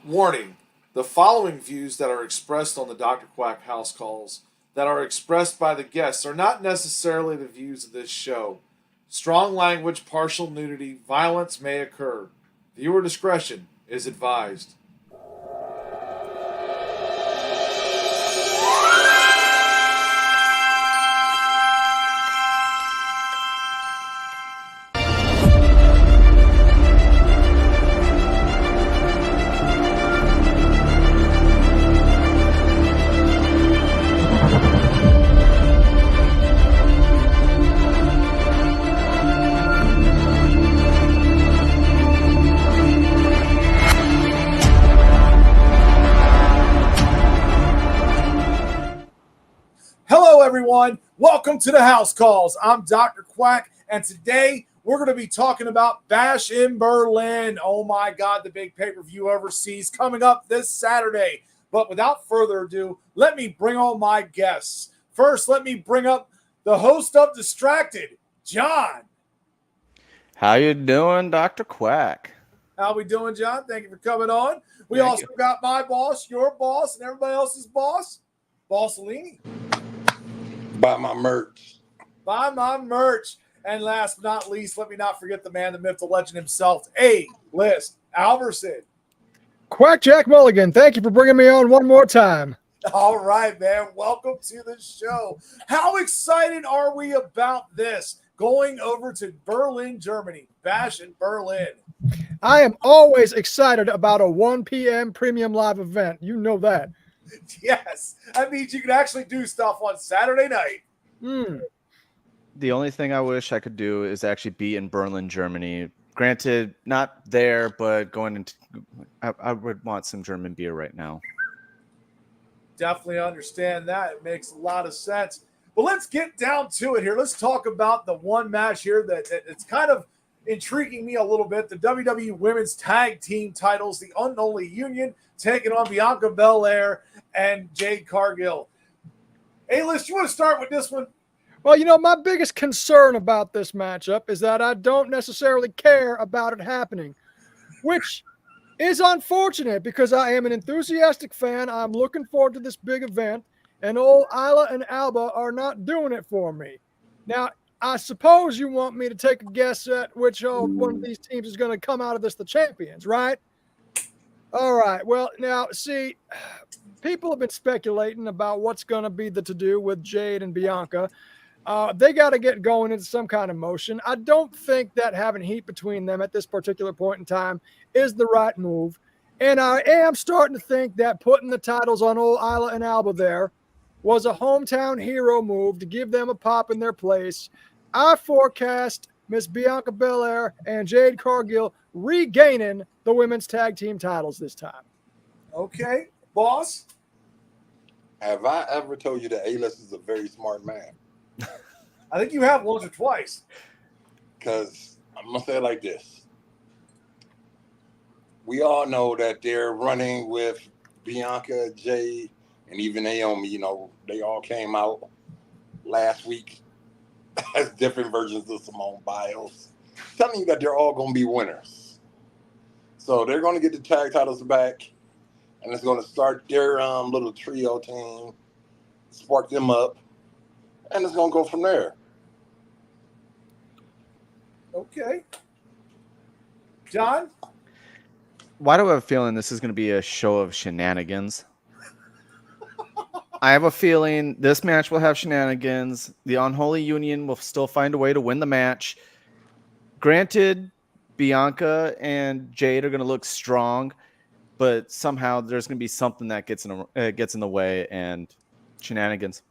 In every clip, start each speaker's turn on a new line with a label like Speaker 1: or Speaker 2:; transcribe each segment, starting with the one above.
Speaker 1: Warning: the following views that are expressed on the Dr. Quack house calls that are expressed by the guests are not necessarily the views of this show. Strong language, partial nudity, violence may occur. Viewer discretion is advised. Everyone, welcome to the House Calls. I'm Dr. Quack, and today we're going to be talking about Bash in Berlin. Oh my God, the big pay-per-view overseas coming up this Saturday. But without further ado, let me bring on my guests. First, let me bring up the host of Distracted, John.
Speaker 2: How you doing, Dr. Quack?
Speaker 1: How we doing, John? Thank you for coming on. We also got my boss, your boss, and everybody else's boss, Bossolini.
Speaker 3: Buy my merch.
Speaker 1: Buy my merch. And last but not least, let me not forget the man, the myth, the legend himself, A-List Alverson.
Speaker 4: Quack Jack Mulligan, thank you for bringing me on one more time.
Speaker 1: All right, man. Welcome to the show. How excited are we about this? Going over to Berlin, Germany. Bash in Berlin.
Speaker 4: I am always excited about a 1 p.m. premium live event. You know that.
Speaker 1: Yes. That means you can actually do stuff on Saturday night.
Speaker 2: The only thing I wish I could do is actually be in Berlin, Germany. Granted, not there, but going into, I would want some German beer right now.
Speaker 1: Definitely understand that. It makes a lot of sense. But let's get down to it here. Let's talk about the one match here that it's kind of intriguing me a little bit. The WWE Women's Tag Team titles, the Unholy Union taking on Bianca Belair and Jade Cargill. A-List, you want to start with this one?
Speaker 4: Well, my biggest concern about this matchup is that I don't necessarily care about it happening, which is unfortunate because I am an enthusiastic fan. I'm looking forward to this big event, and old Isla and Alba are not doing it for me. Now, I suppose you want me to take a guess at which one of these teams is going to come out of this the champions, right? All right. Well, now, see, people have been speculating about what's going to be the to-do with Jade and Bianca. They got to get going into some kind of motion. I don't think that having heat between them at this particular point in time is the right move. And I am starting to think that putting the titles on old Isla and Alba there was a hometown hero move to give them a pop in their place. I forecast Miss Bianca Belair and Jade Cargill regaining the women's tag team titles this time.
Speaker 1: Okay, boss.
Speaker 3: Have I ever told you that A-List is a very smart man?
Speaker 1: I think you have once or twice.
Speaker 3: Because I'm going to say it like this. We all know that they're running with Bianca, Jade, and even Naomi. They all came out last week as different versions of Simone Biles, telling you that they're all going to be winners. So they're going to get the tag titles back, and it's going to start their little trio team, spark them up, and it's going to go from there.
Speaker 1: Okay. John?
Speaker 2: Why do I have a feeling this is going to be a show of shenanigans? I have a feeling this match will have shenanigans. The Unholy Union will still find a way to win the match. Granted, Bianca and Jade are going to look strong, but somehow there's going to be something that gets in the way, and shenanigans.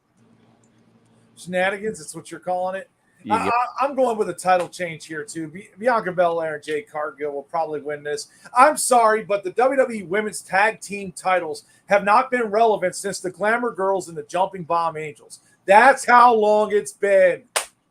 Speaker 1: Shenanigans, that's what you're calling it?
Speaker 2: Yeah.
Speaker 1: I'm going with a title change here, too. Bianca Belair and Jade Cargill will probably win this. I'm sorry, but the WWE Women's Tag Team titles have not been relevant since the Glamour Girls and the Jumping Bomb Angels. That's how long it's been.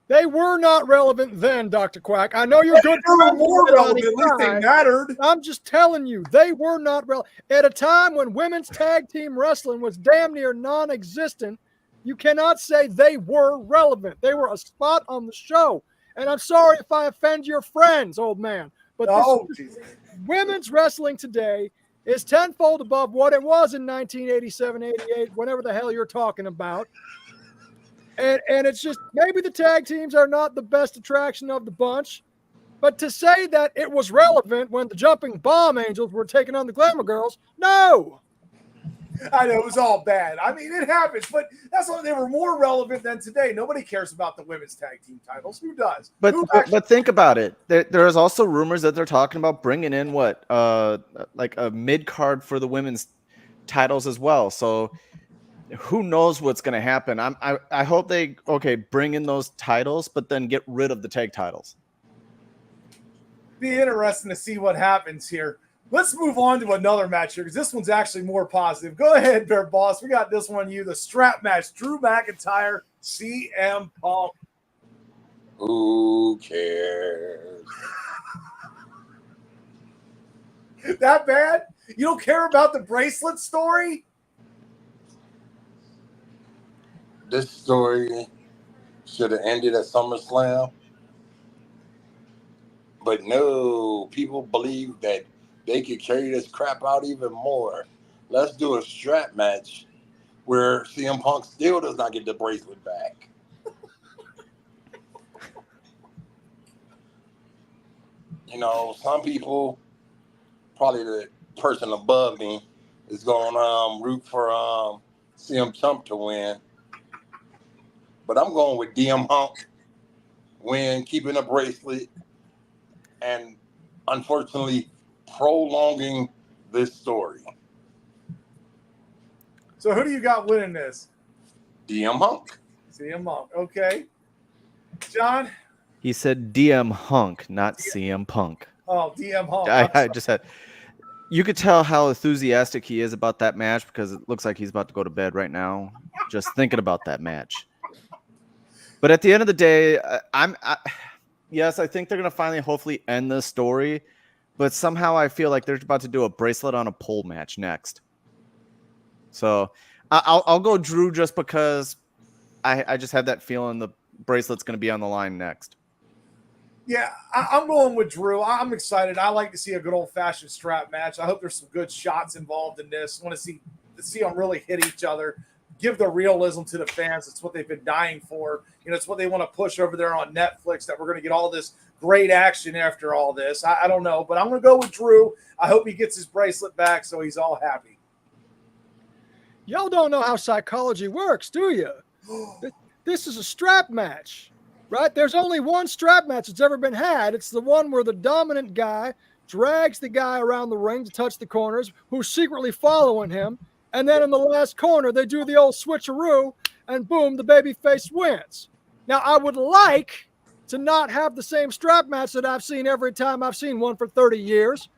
Speaker 4: They were not relevant then, Dr. Quack. I know you're good.
Speaker 1: They were more relevant. At least they mattered.
Speaker 4: I'm just telling you, they were not relevant. At a time when women's tag team wrestling was damn near non-existent, you cannot say they were relevant. They were a spot on the show. And I'm sorry if I offend your friends, old man. But women's wrestling today is tenfold above what it was in 1987, 88, whenever the hell you're talking about. And it's just maybe the tag teams are not the best attraction of the bunch. But to say that it was relevant when the Jumping Bomb Angels were taking on the Glamour Girls, no.
Speaker 1: I know, it was all bad. I mean, it happens, but that's why they were more relevant than today. Nobody cares about the women's tag team titles. Who does?
Speaker 2: But think about it. There is also rumors that they're talking about bringing in like a mid card for the women's titles as well. So who knows what's going to happen? I hope they bring in those titles, but then get rid of the tag titles.
Speaker 1: Be interesting to see what happens here. Let's move on to another match here because this one's actually more positive. Go ahead, Bear Boss. We got this one. The strap match. Drew McIntyre, CM Punk.
Speaker 3: Who cares?
Speaker 1: That bad? You don't care about the bracelet story?
Speaker 3: This story should have ended at SummerSlam. But no, people believe that they could carry this crap out even more. Let's do a strap match where CM Punk still does not get the bracelet back. Some people, probably the person above me, is going to root for CM Punk to win. But I'm going with DM Punk win, keeping a bracelet, and unfortunately prolonging this story.
Speaker 1: So who do you got winning this?
Speaker 3: DM Punk.
Speaker 1: CM Punk. Okay. John?
Speaker 2: He said DM Hunk, not CM Punk.
Speaker 1: Oh, DM Hunk.
Speaker 2: I just had. You could tell how enthusiastic he is about that match because it looks like he's about to go to bed right now, just thinking about that match. But at the end of the day, yes, I think they're gonna finally, hopefully, end this story. But somehow I feel like they're about to do a bracelet on a pole match next. So I'll go Drew just because I just have that feeling the bracelet's gonna be on the line next.
Speaker 1: Yeah, I'm going with Drew. I'm excited. I like to see a good old-fashioned strap match. I hope there's some good shots involved in this. I want to see them really hit each other, give the realism to the fans. It's what they've been dying for. It's what they want to push over there on Netflix, that we're going to get all this great action after all this. I don't know, but I'm going to go with Drew. I hope he gets his bracelet back so he's all happy.
Speaker 4: Y'all don't know how psychology works, do you? This is a strap match. Right? There's only one strap match that's ever been had. It's the one where the dominant guy drags the guy around the ring to touch the corners, who's secretly following him. And then in the last corner, they do the old switcheroo, and boom, the babyface wins. Now, I would like to not have the same strap match that I've seen every time I've seen one for 30 years.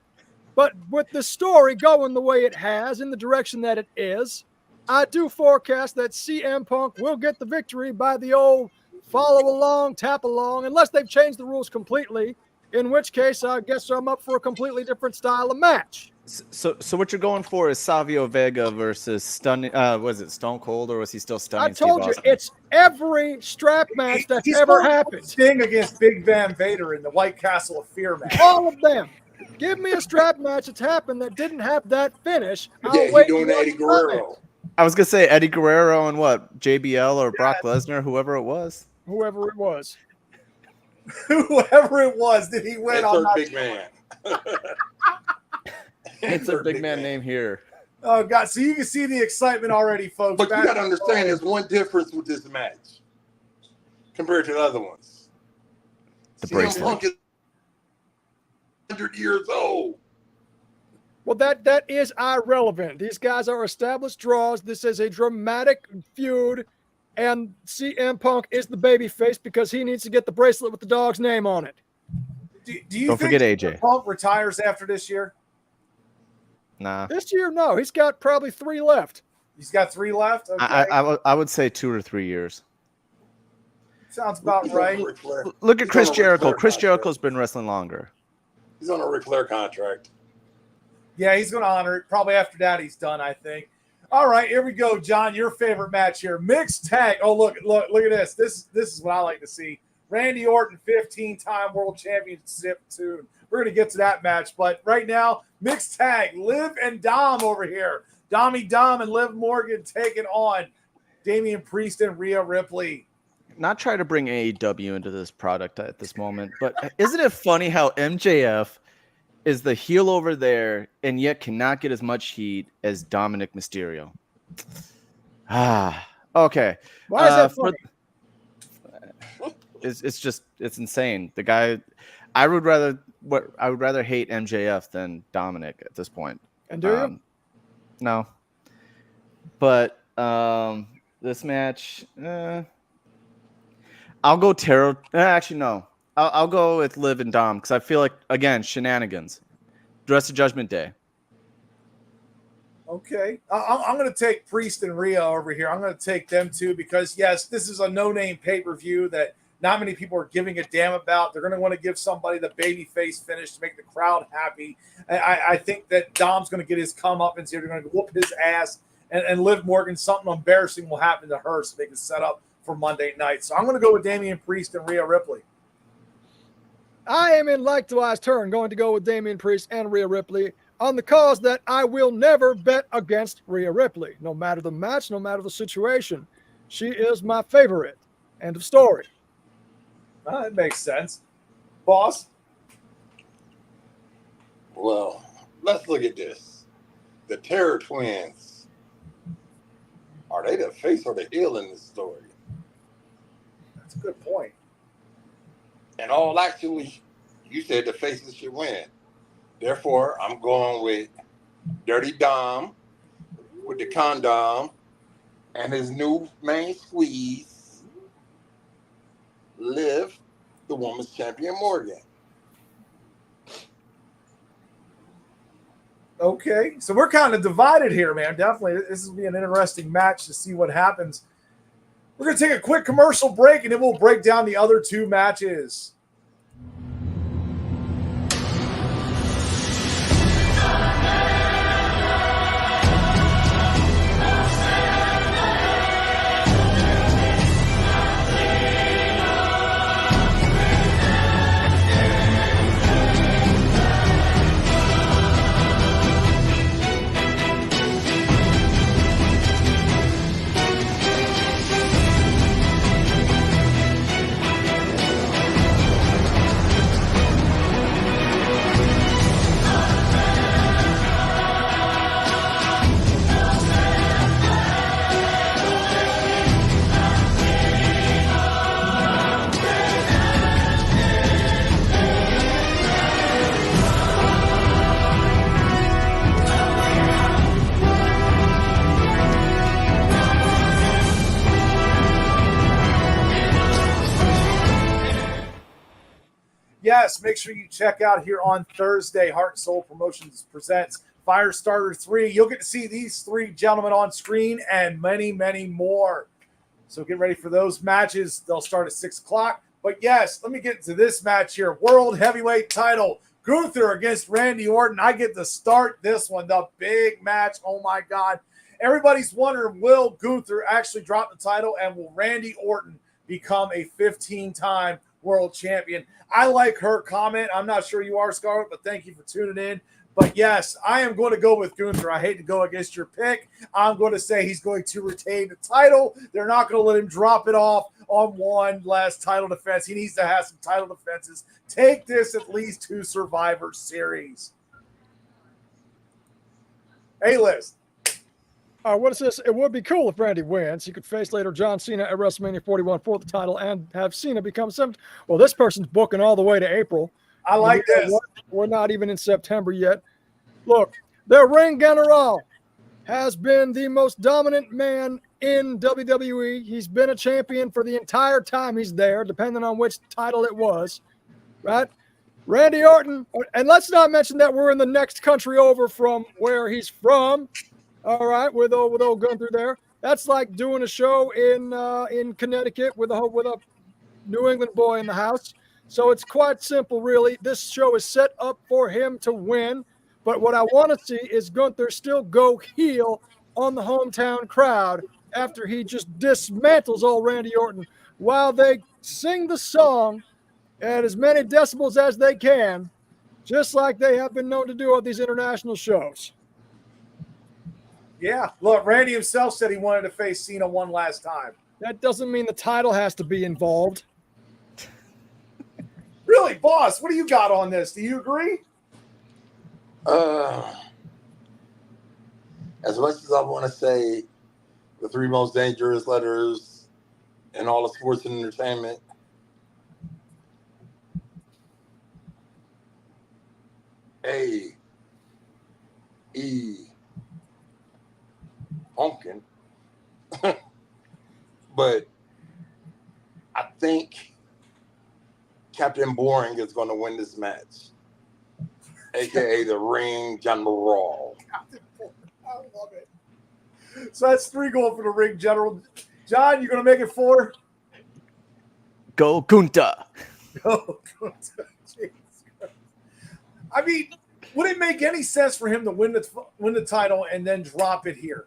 Speaker 4: But with the story going the way it has, in the direction that it is, I do forecast that CM Punk will get the victory by the old follow along, tap along, unless they've changed the rules completely, in which case I guess I'm up for a completely different style of match.
Speaker 2: So what you're going for is Savio Vega versus was it Stone Cold, or was he still stunning?
Speaker 4: I told you, it's every strap match that's
Speaker 1: He's
Speaker 4: ever happened.
Speaker 1: Sting against Big Van Vader in the White Castle of Fear match.
Speaker 4: All of them. Give me a strap match that's happened that didn't have that finish.
Speaker 3: Yeah, he's doing Eddie Guerrero.
Speaker 2: I was gonna say Eddie Guerrero and what, JBL or Brock Lesnar, whoever it was.
Speaker 4: Whoever it was.
Speaker 1: Whoever it was, did he win on
Speaker 3: big man?
Speaker 2: It's a big man name here.
Speaker 1: Oh, God. So you can see the excitement already, folks.
Speaker 3: But you got to understand, there's one difference with this match compared to the other ones.
Speaker 2: The
Speaker 3: CM
Speaker 2: bracelet.
Speaker 3: Punk is 100 years old.
Speaker 4: Well, that is irrelevant. These guys are established draws. This is a dramatic feud, and CM Punk is the babyface because he needs to get the bracelet with the dog's name on it.
Speaker 1: Do you
Speaker 2: Don't
Speaker 1: think
Speaker 2: forget AJ.
Speaker 1: Punk retires after this year?
Speaker 2: Nah.
Speaker 4: This year, no. He's got probably 3 left.
Speaker 1: He's got 3 left? Okay.
Speaker 2: I would say 2 or 3 years.
Speaker 1: Sounds about right.
Speaker 2: Look at Chris Jericho. Chris Jericho's been wrestling longer.
Speaker 3: He's on a Ric Flair contract.
Speaker 1: Yeah, he's going to honor it. Probably after that, he's done, I think. All right, here we go, John. Your favorite match here. Mixed tag. Oh, look at this. This is what I like to see. Randy Orton, 15-time world championship tune. We're going to get to that match. But right now, mixed tag. Liv and Dom over here. Dom and Liv Morgan taking on Damian Priest and Rhea Ripley.
Speaker 2: Not try to bring AEW into this product at this moment, but isn't it funny how MJF is the heel over there and yet cannot get as much heat as Dominic Mysterio? Okay.
Speaker 4: Why is that funny?
Speaker 2: It's insane. The guy, I would rather hate MJF than Dominic at this point.
Speaker 4: And do you?
Speaker 2: No. But this match, I'll go Tarot. Actually, no. I'll go with Liv and Dom because I feel like, again, shenanigans. The rest of Judgment Day.
Speaker 1: Okay. I'm going to take Priest and Rhea over here. I'm going to take them too because, yes, this is a no-name pay-per-view that not many people are giving a damn about. They're going to want to give somebody the babyface finish to make the crowd happy. I think that Dom's going to get his comeuppance here. They're going to whoop his ass. And Liv Morgan, something embarrassing will happen to her so they can set up for Monday night. So I'm going to go with Damian Priest and Rhea Ripley.
Speaker 4: I am in likewise turn going to go with Damian Priest and Rhea Ripley on the cause that I will never bet against Rhea Ripley, no matter the match, no matter the situation. She is my favorite. End of story.
Speaker 1: That makes sense. Boss?
Speaker 3: Well, let's look at this. The Terror Twins. Are they the face or the heel in this story?
Speaker 1: That's a good point.
Speaker 3: And all actually, you said the faces should win. Therefore, I'm going with Dirty Dom with the condom and his new main squeeze, Liv, the women's champion, Morgan.
Speaker 1: Okay, so we're kind of divided here, man. Definitely, this will be an interesting match to see what happens. We're going to take a quick commercial break, and then we'll break down the other two matches. Yes, make sure you check out here on Thursday. Heart and Soul Promotions presents Firestarter 3. You'll get to see these three gentlemen on screen and many, many more. So get ready for those matches. They'll start at 6 o'clock. But yes, let me get to this match here. World Heavyweight title, Gunther against Randy Orton. I get to start this one, the big match. Oh, my God. Everybody's wondering, will Gunther actually drop the title, and will Randy Orton become a 15-time world champion? I like her comment. I'm not sure you are, Scarlett, but thank you for tuning in. But yes, I am going to go with Gunther. I hate to go against your pick. I'm going to say he's going to retain the title. They're not going to let him drop it off on one last title defense. He needs to have some title defenses. Take this at least to Survivor Series. A-list.
Speaker 4: What is this? It would be cool if Randy wins. He could face later John Cena at WrestleMania 41 for the title and have Cena become 7th. Well, this person's booking all the way to April.
Speaker 1: I like this.
Speaker 4: We're not even in September yet. Look, the Ring General has been the most dominant man in WWE. He's been a champion for the entire time he's there, depending on which title it was, right? Randy Orton, and let's not mention that we're in the next country over from where he's from. All right, with old Gunther there. That's like doing a show in Connecticut with a New England boy in the house. So it's quite simple, really. This show is set up for him to win. But what I want to see is Gunther still go heel on the hometown crowd after he just dismantles old Randy Orton while they sing the song at as many decibels as they can, just like they have been known to do on these international shows.
Speaker 1: Yeah, look, Randy himself said he wanted to face Cena one last time.
Speaker 4: That doesn't mean the title has to be involved.
Speaker 1: Really, boss, what do you got on this? Do you agree?
Speaker 3: As much as I want to say the three most dangerous letters in all of sports and entertainment, A, E, pumpkin. But I think Captain Boring is going to win this match, aka the Ring General.
Speaker 1: I love it. So that's 3 going for the Ring General. John, you going to make it 4?
Speaker 2: Go Gunther.
Speaker 1: Go Gunther. I mean, would it make any sense for him to win the title and then drop it here?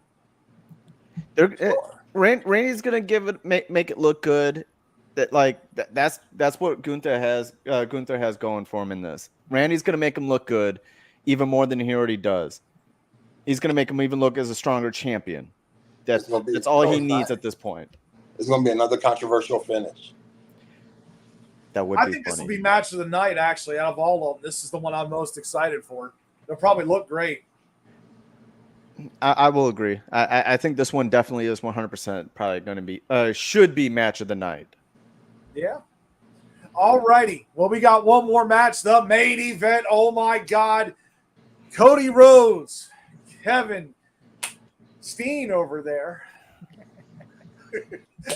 Speaker 2: Randy's gonna make it look good. That's what Gunther has going for him in this. Randy's gonna make him look good, even more than he already does. He's gonna make him even look as a stronger champion. That's all he needs at this point.
Speaker 3: It's gonna be another controversial finish.
Speaker 2: That would.
Speaker 1: I think this will be match of the night. Actually, out of all of them, this is the one I'm most excited for. They'll probably look great.
Speaker 2: I will agree. I think this one definitely is 100% probably going to be should be match of the night.
Speaker 1: Yeah. All righty. Well, we got one more match, the main event. Oh my God, Cody Rhodes, Kevin Steen over there.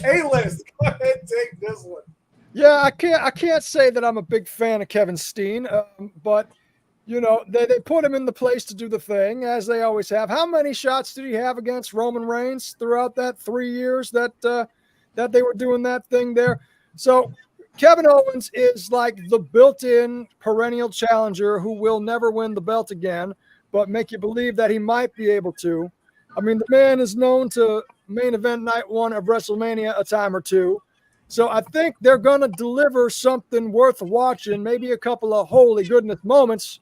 Speaker 1: A-list. Go ahead and take this one.
Speaker 4: Yeah, I can't say that I'm a big fan of Kevin Steen, but you know they put him in the place to do the thing as they always have. How many shots did he have against Roman Reigns throughout that 3 years that they were doing that thing there? So Kevin Owens is like the built-in perennial challenger who will never win the belt again, but make you believe that he might be able to. I mean, the man is known to main event night one of WrestleMania a time or two. So I think they're going to deliver something worth watching, maybe a couple of holy goodness moments.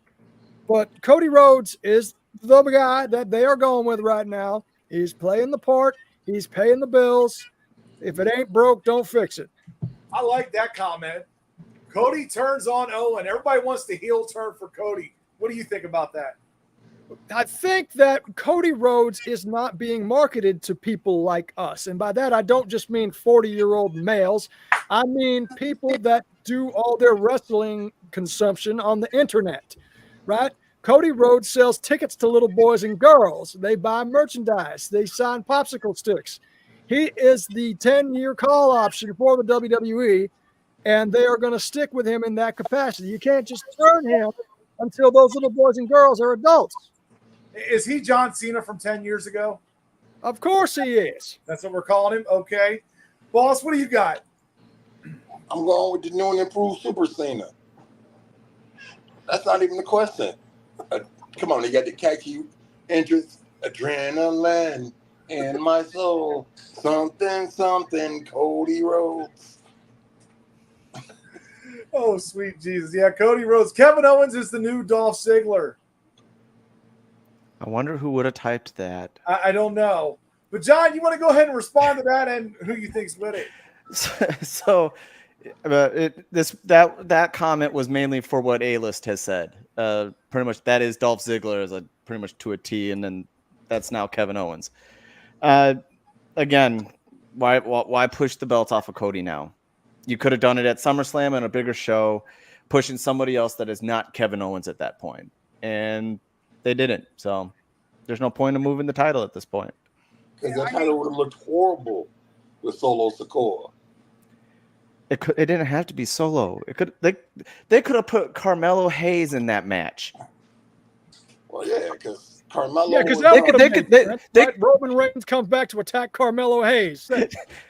Speaker 4: But Cody Rhodes is the guy that they are going with right now. He's playing the part. He's paying the bills. If it ain't broke, don't fix it.
Speaker 1: I like that comment. Cody turns on Owen. Everybody wants the heel turn for Cody. What do you think about that?
Speaker 4: I think that Cody Rhodes is not being marketed to people like us. And by that, I don't just mean 40-year-old males. I mean people that do all their wrestling consumption on the internet, right? Cody Rhodes sells tickets to little boys and girls. They buy merchandise. They sign popsicle sticks. He is the 10-year call option for the WWE, and they are going to stick with him in that capacity. You can't just turn him until those little boys and girls are adults.
Speaker 1: Is he John Cena from 10 years ago?
Speaker 4: Of course he is.
Speaker 1: That's what we're calling him? Okay. Boss, what do you got?
Speaker 3: I'm going with the new and improved Super Cena. That's not even the question. Come on, they got the catchy entrance, adrenaline in my soul, something, something, Cody Rhodes.
Speaker 1: Oh, sweet Jesus. Yeah, Cody Rhodes. Kevin Owens is the new Dolph Ziggler.
Speaker 2: I wonder who would have typed that.
Speaker 1: I don't know. But, John, you want to go ahead and respond to that and who you think's with it?
Speaker 2: So that comment was mainly for what A-List has said. Pretty much that is Dolph Ziggler is pretty much to a T, and then that's now Kevin Owens. Again, why push the belt off of Cody now? You could have done it at SummerSlam and a bigger show, pushing somebody else that is not Kevin Owens at that point, and they didn't. So there's no point in moving the title at this point.
Speaker 3: Because that title would have looked horrible with Solo Sikoa.
Speaker 2: It didn't have to be Solo. They could have put Carmelo Hayes in that match.
Speaker 3: Well, yeah, because Carmelo.
Speaker 4: Yeah, because Roman Reigns comes back to attack Carmelo Hayes.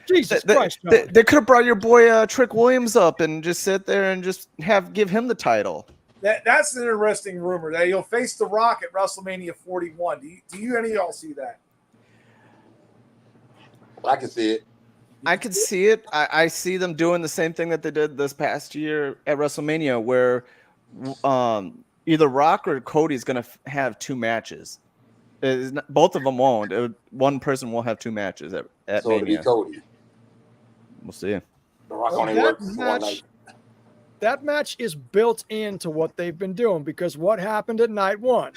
Speaker 4: Jesus Christ!
Speaker 2: They could have brought your boy Trick Williams up and just sit there and just give him the title.
Speaker 1: That's an interesting rumor that he'll face The Rock at WrestleMania 41. Do you any of y'all see that?
Speaker 3: I can see it.
Speaker 2: I could see it. I see them doing the same thing that they did this past year at WrestleMania, where either Rock or Cody's going to have two matches. Both of them won't. One person will have two matches at
Speaker 3: so
Speaker 2: Mania.
Speaker 3: It'll be Cody.
Speaker 2: We'll see.
Speaker 3: The Rock only works one night.
Speaker 4: That match is built into what they've been doing because what happened at night one?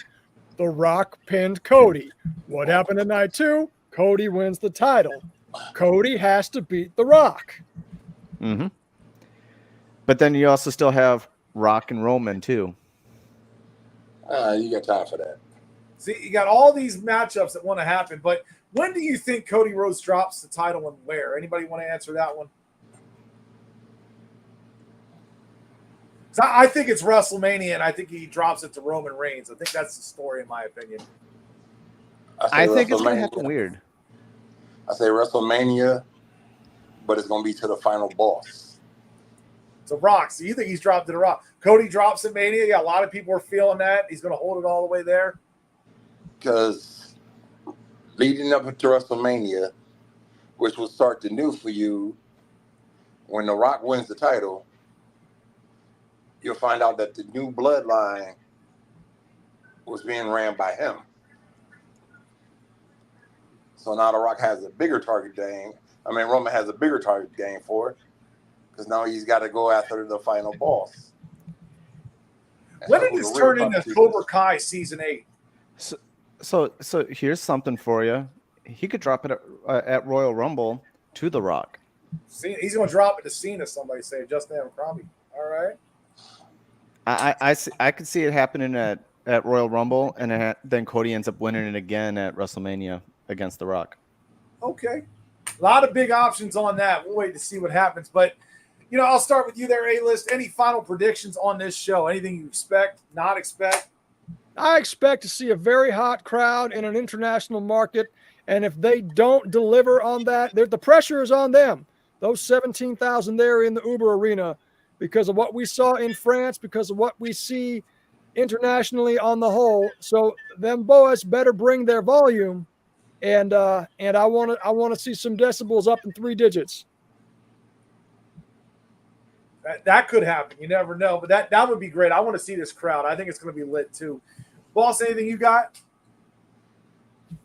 Speaker 4: The Rock pinned Cody. What happened at night two? Cody wins the title. Cody has to beat The Rock.
Speaker 2: Mm-hmm. But then you also still have Rock and Roman too.
Speaker 3: You got time for that.
Speaker 1: See, you got all these matchups that want to happen, but when do you think Cody Rhodes drops the title and where? Anybody want to answer that one? So I think it's WrestleMania, and I think he drops it to Roman Reigns. I think that's the story, in my opinion.
Speaker 2: I think it's going to happen weird.
Speaker 3: I say WrestleMania, but it's going to be to the final boss.
Speaker 1: So Rock, so you think he's dropped it to Rock? Cody drops at Mania. Yeah, a lot of people are feeling that. He's going to hold it all the way there.
Speaker 3: Because leading up to WrestleMania, which will start the new for you, when The Rock wins the title, you'll find out that the new bloodline was being ran by him. So now The Rock has a bigger target game. Roman has a bigger target game for it because now he's got to go after the final boss.
Speaker 1: When did this turn into Cobra Kai Season 8?
Speaker 2: So here's something for you. He could drop it at Royal Rumble to The Rock.
Speaker 1: He's going to drop it to Cena, somebody say, Justin Abercrombie. All right.
Speaker 2: I could see it happening at Royal Rumble, and then Cody ends up winning it again at WrestleMania against The Rock.
Speaker 1: Okay. A lot of big options on that. We'll wait to see what happens. But, I'll start with you there, A-List. Any final predictions on this show? Anything you expect, not expect?
Speaker 4: I expect to see a very hot crowd in an international market. And if they don't deliver on that, the pressure is on them. Those 17,000 there in the Uber Arena, because of what we saw in France, because of what we see internationally on the whole. So them boys better bring their volume. And I want to see some decibels up in 3 digits.
Speaker 1: That could happen. You never know. But that would be great. I want to see this crowd. I think it's going to be lit too. Boss, anything you got?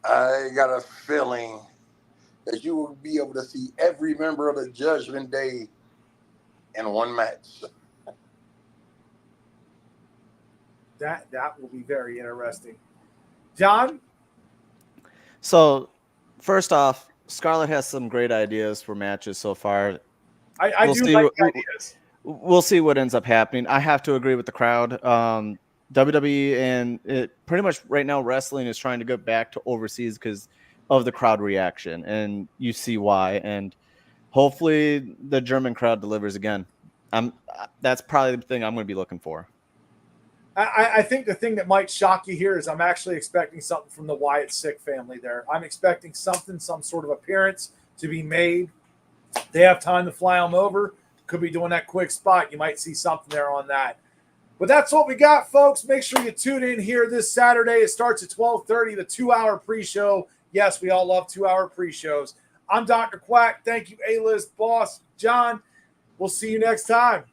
Speaker 3: I got a feeling that you will be able to see every member of the Judgment Day in one match.
Speaker 1: That will be very interesting. John?
Speaker 2: So, first off, Scarlett has some great ideas for matches so far.
Speaker 1: I do like the ideas.
Speaker 2: We'll see what ends up happening. I have to agree with the crowd. WWE and it pretty much right now wrestling is trying to get back to overseas because of the crowd reaction, and you see why. And hopefully the German crowd delivers again. That's probably the thing I'm going to be looking for.
Speaker 1: I think the thing that might shock you here is I'm actually expecting something from the Wyatt Sick family there. I'm expecting some sort of appearance to be made. They have time to fly them over. Could be doing that quick spot. You might see something there on that. But that's what we got, folks. Make sure you tune in here this Saturday. It starts at 12:30, the 2-hour pre-show. Yes, we all love 2-hour pre-shows. I'm Dr. Quack. Thank you, A-List, Boss, John. We'll see you next time.